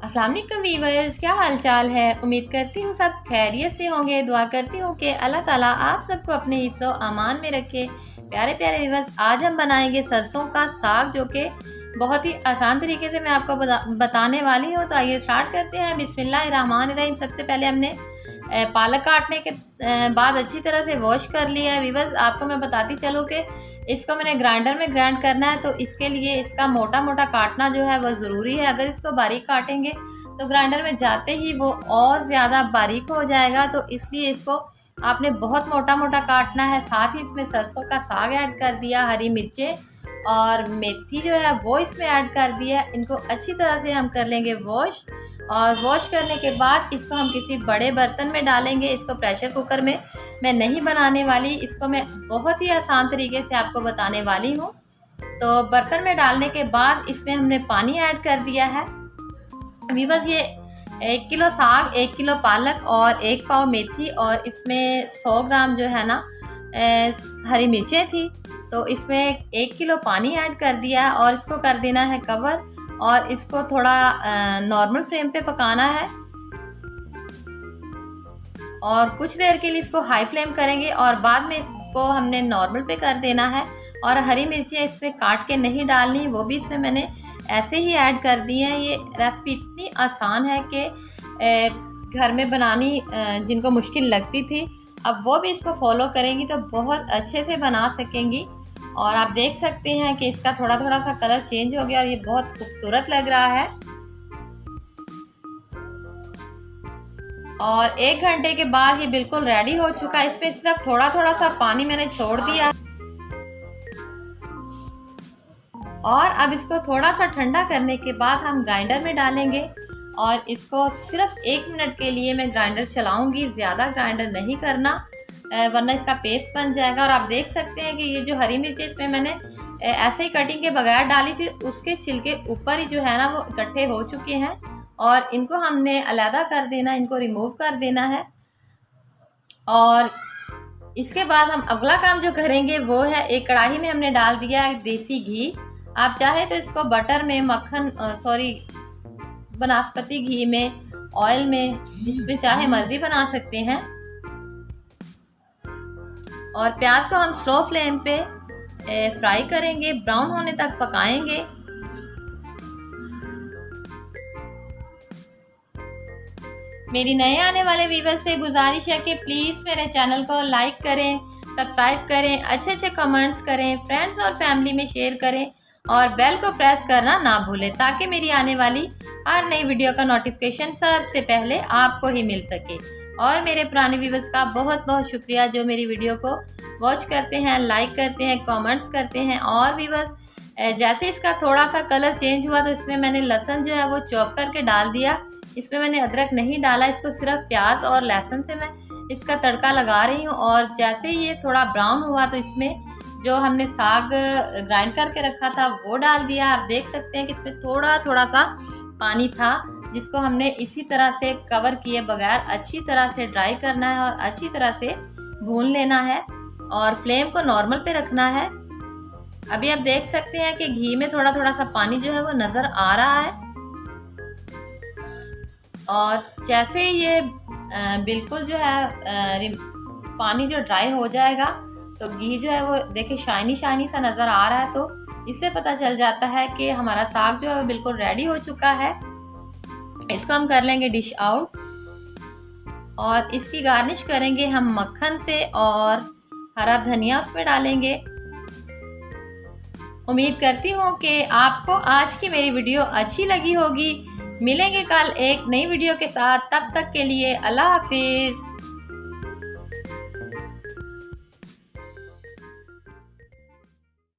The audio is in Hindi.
अस्सलाम वालेकुम वीवर्स, क्या हाल चाल है। उम्मीद करती हूँ सब खैरियत से होंगे। दुआ करती हूँ कि अल्लाह ताला आप सबको अपने हिफ्ज़ो अमान में रखे। प्यारे प्यारे वीवर्स, आज हम बनाएंगे सरसों का साग, जो कि बहुत ही आसान तरीके से मैं आपको बताने वाली हूँ। तो आइए स्टार्ट करते हैं। बिस्मिल्लाहिर्रहमानिर्रहीम। सबसे पहले हमने पालक काटने के बाद अच्छी तरह से वॉश कर लिया है। वीवर्स, आपको मैं बताती चलूँ कि इसको मैंने ग्राइंडर में ग्राइंड करना है, तो इसके लिए इसका मोटा मोटा काटना जो है वो ज़रूरी है। अगर इसको बारीक काटेंगे तो ग्राइंडर में जाते ही वो और ज़्यादा बारीक हो जाएगा, तो इसलिए इसको आपने बहुत मोटा मोटा काटना है। साथ ही इसमें सरसों का साग ऐड कर दिया, हरी मिर्चें और मेथी जो है वो इसमें ऐड कर दिया। इनको अच्छी तरह से हम कर लेंगे वॉश, और वॉश करने के बाद इसको हम किसी बड़े बर्तन में डालेंगे। इसको प्रेशर कुकर में मैं नहीं बनाने वाली, इसको मैं बहुत ही आसान तरीके से आपको बताने वाली हूँ। तो बर्तन में डालने के बाद इसमें हमने पानी ऐड कर दिया है। अभी बस ये 1 किलो साग, 1 किलो पालक और 1 पाव मेथी, और इसमें 100 ग्राम जो है ना हरी मिर्चें थी। तो इसमें 1 किलो पानी ऐड कर दिया और इसको कर देना है कवर, और इसको थोड़ा नॉर्मल फ्लेम पे पकाना है। और कुछ देर के लिए इसको हाई फ्लेम करेंगे और बाद में इसको हमने नॉर्मल पे कर देना है। और हरी मिर्चियाँ इसमें काट के नहीं डालनी, वो भी इसमें मैंने ऐसे ही ऐड कर दी हैं। ये रेसिपी इतनी आसान है कि घर में बनानी जिनको मुश्किल लगती थी, अब वो भी इसको फॉलो करेंगी तो बहुत अच्छे से बना सकेंगी। और आप देख सकते हैं कि इसका थोड़ा थोड़ा सा कलर चेंज हो गया और ये बहुत खूबसूरत लग रहा है। और 1 घंटे के बाद ये बिल्कुल रेडी हो चुका है। इसमें सिर्फ थोड़ा थोड़ा सा पानी मैंने छोड़ दिया, और अब इसको थोड़ा सा ठंडा करने के बाद हम ग्राइंडर में डालेंगे। और इसको सिर्फ 1 मिनट के लिए मैं ग्राइंडर चलाऊंगी, ज़्यादा ग्राइंडर नहीं करना वरना इसका पेस्ट बन जाएगा। और आप देख सकते हैं कि ये जो हरी मिर्ची इसमें मैंने ऐसे ही कटिंग के बगैर डाली थी, उसके छिलके ऊपर ही जो है ना वो इकट्ठे हो चुके हैं, और इनको हमने अलहदा कर देना, इनको रिमूव कर देना है। और इसके बाद हम अगला काम जो करेंगे वो है, एक कढ़ाई में हमने डाल दिया देसी घी। आप चाहे तो इसको बटर में, मक्खन बनास्पति घी में, ऑयल में, जिसमें चाहे मर्जी बना सकते हैं। और प्याज को हम स्लो फ्लेम पे फ्राई करेंगे, ब्राउन होने तक पकाएंगे। मेरी नए आने वाले व्यूअर्स से गुजारिश है कि प्लीज़ मेरे चैनल को लाइक करें, सब्सक्राइब करें, अच्छे अच्छे कमेंट्स करें, फ्रेंड्स और फैमिली में शेयर करें, और बेल को प्रेस करना ना भूलें, ताकि मेरी आने वाली हर नई वीडियो का नोटिफिकेशन सबसे पहले आपको ही मिल सके। और मेरे पुराने व्यूअर्स का बहुत बहुत शुक्रिया जो मेरी वीडियो को वॉच करते हैं, लाइक करते हैं, कमेंट्स करते हैं। और व्यूअर्स, जैसे इसका थोड़ा सा कलर चेंज हुआ तो इसमें मैंने लहसुन जो है वो चॉप करके डाल दिया। इसमें मैंने अदरक नहीं डाला, इसको सिर्फ प्याज और लहसुन से मैं इसका तड़का लगा रही हूँ। और जैसे ये थोड़ा ब्राउन हुआ तो इसमें जो हमने साग ग्राइंड करके रखा था वो डाल दिया। आप देख सकते हैं कि इसमें थोड़ा थोड़ा सा पानी था, जिसको हमने इसी तरह से कवर किए बगैर अच्छी तरह से ड्राई करना है और अच्छी तरह से भून लेना है, और फ्लेम को नॉर्मल पे रखना है। अभी आप देख सकते हैं कि घी में थोड़ा थोड़ा सा पानी जो है वो नज़र आ रहा है। और जैसे ये बिल्कुल जो है पानी जो ड्राई हो जाएगा तो घी जो है वो देखिए शाइनी शाइनी सा नज़र आ रहा है, तो इससे पता चल जाता है कि हमारा साग जो है वो बिल्कुल रेडी हो चुका है। इसको हम कर लेंगे डिश आउट, और इसकी गार्निश करेंगे हम मक्खन से, और हरा धनिया उसमें डालेंगे। उम्मीद करती हूँ कि आपको आज की मेरी वीडियो अच्छी लगी होगी। मिलेंगे कल एक नई वीडियो के साथ, तब तक के लिए अल्लाह हाफिज़।